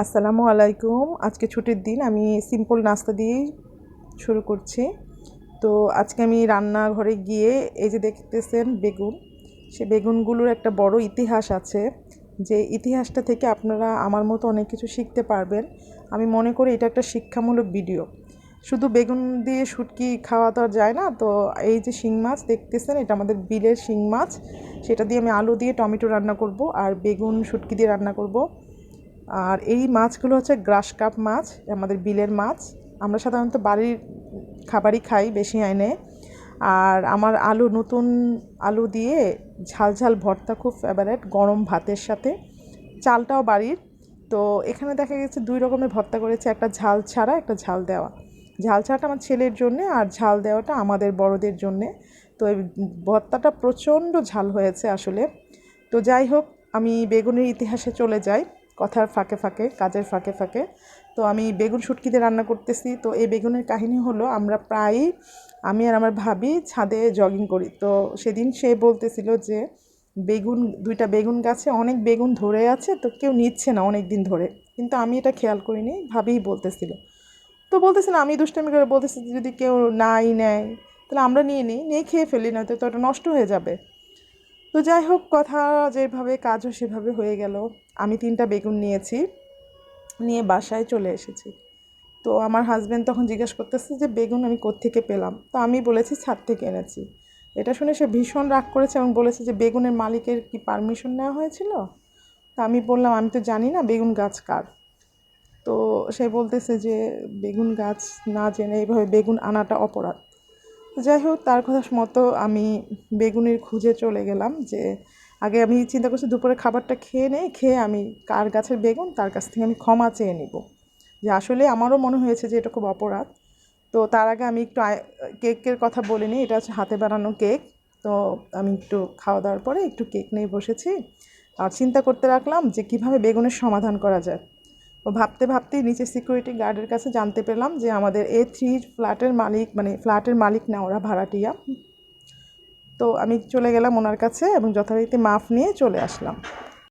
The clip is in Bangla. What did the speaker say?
আসসালামু আলাইকুম। আজকে ছুটির দিন, আমি সিম্পল নাস্তা দিয়েই শুরু করছি। তো আজকে আমি রান্নাঘরে গিয়ে এই যে দেখতেছেন বেগুন, সে বেগুনগুলোর একটা বড় ইতিহাস আছে, যে ইতিহাসটা থেকে আপনারা আমার মতো অনেক কিছু শিখতে পারবেন। আমি মনে করি এটা একটা শিক্ষামূলক ভিডিও। শুধু বেগুন দিয়ে শুটকি খাওয়া তো আর যায় না। তো এই যে শিং মাছ দেখতেছেন, এটা আমাদের বিলের শিং মাছ। সেটা দিয়ে আমি আলু দিয়ে টমেটো রান্না করব, আর বেগুন শুটকি দিয়ে রান্না করব। আর এই মাছগুলো হচ্ছে গ্রাস কাপ মাছ, আমাদের বিলের মাছ। আমরা সাধারণত বাড়ির খাবারই খাই বেশি আইনে। আর আমার নতুন আলু দিয়ে ঝাল ঝাল ভর্তা খুব ফেভারেট গরম ভাতের সাথে। চালটাও বাড়ির। তো এখানে দেখা গেছে দুই রকমের ভর্তা করেছে, একটা ঝাল ছাড়া, একটা ঝাল দেওয়া। ঝাল ছাড়াটা আমার ছেলের জন্যে, আর ঝাল দেওয়াটা আমাদের বড়দের জন্যে। তো এই ভর্তাটা প্রচণ্ড ঝাল হয়েছে আসলে। তো যাই হোক, আমি বেগুনের ইতিহাসে চলে যাই কথার ফাঁকে ফাঁকে, কাজের ফাঁকে ফাঁকে। তো আমি বেগুন শুটকি দিয়ে রান্না করতেছি। তো এই বেগুনের কাহিনী হলো, আমরা প্রায়ই, আমি আর আমার ভাবি ছাদে জগিং করি। তো সেদিন সে বলতেছিল যে দুইটা বেগুন গাছে অনেক বেগুন ধরে আছে, তো কেউ নিচ্ছে না অনেক দিন ধরে। কিন্তু আমি এটা খেয়াল করিনি, ভাবিই বলতেছিল। তো বলতেছে না, আমি দুষ্টামি করে বলতেছি যে যদি কেউ নাই নেয় তাহলে আমরা নিয়ে খেয়ে ফেলি, না তো ওটা নষ্ট হয়ে যাবে। তো যাই হোক, কথা যেভাবে কাজও সেভাবে হয়ে গেল। আমি 3টা বেগুন নিয়েছি, নিয়ে বাসায় চলে এসেছি। তো আমার হাজব্যান্ড তখন জিজ্ঞেস করতেছে যে বেগুন আমি কোত্থেকে পেলাম। তো আমি বলেছি ছাদ থেকে এনেছি। এটা শুনে সে ভীষণ রাগ করেছে এবং বলেছে যে বেগুনের মালিকের কি পারমিশন নেওয়া হয়েছিল। তো আমি বললাম আমি তো জানি না বেগুন গাছ কার। তো সে বলতেছে যে বেগুন গাছ না জেনে এইভাবে বেগুন আনাটা অপরাধ। যাই হোক, তার কথা মতো আমি বেগুনের খুঁজে চলে গেলাম। যে আগে আমি চিন্তা করছি দুপুরে খাবারটা খেয়ে আমি কার গাছের বেগুন তার কাছ থেকে আমি ক্ষমা চেয়ে নিব, যে আসলে আমারও মনে হয়েছে যে এটা খুব অপরাধ। তো তার আগে আমি একটু কেকের কথা বলে নিই। এটা হচ্ছে হাতে বানানো কেক। তো আমি একটু খাওয়া দাওয়ার পরে একটু কেক নিয়ে বসেছি, আর চিন্তা করতে রাখলাম যে কিভাবে বেগুনের সমাধান করা যায়। ও ভাবতে ভাবতেই নিচে সিকিউরিটি গার্ডের কাছে জানতে পেলাম যে আমাদের A3 ফ্ল্যাটের মালিক, মানে ফ্ল্যাটের মালিক না, ওরা ভাড়াটিয়া। তো আমি চলে গেলাম ওনার কাছে এবং যথারীতি মাপ নিয়ে চলে আসলাম।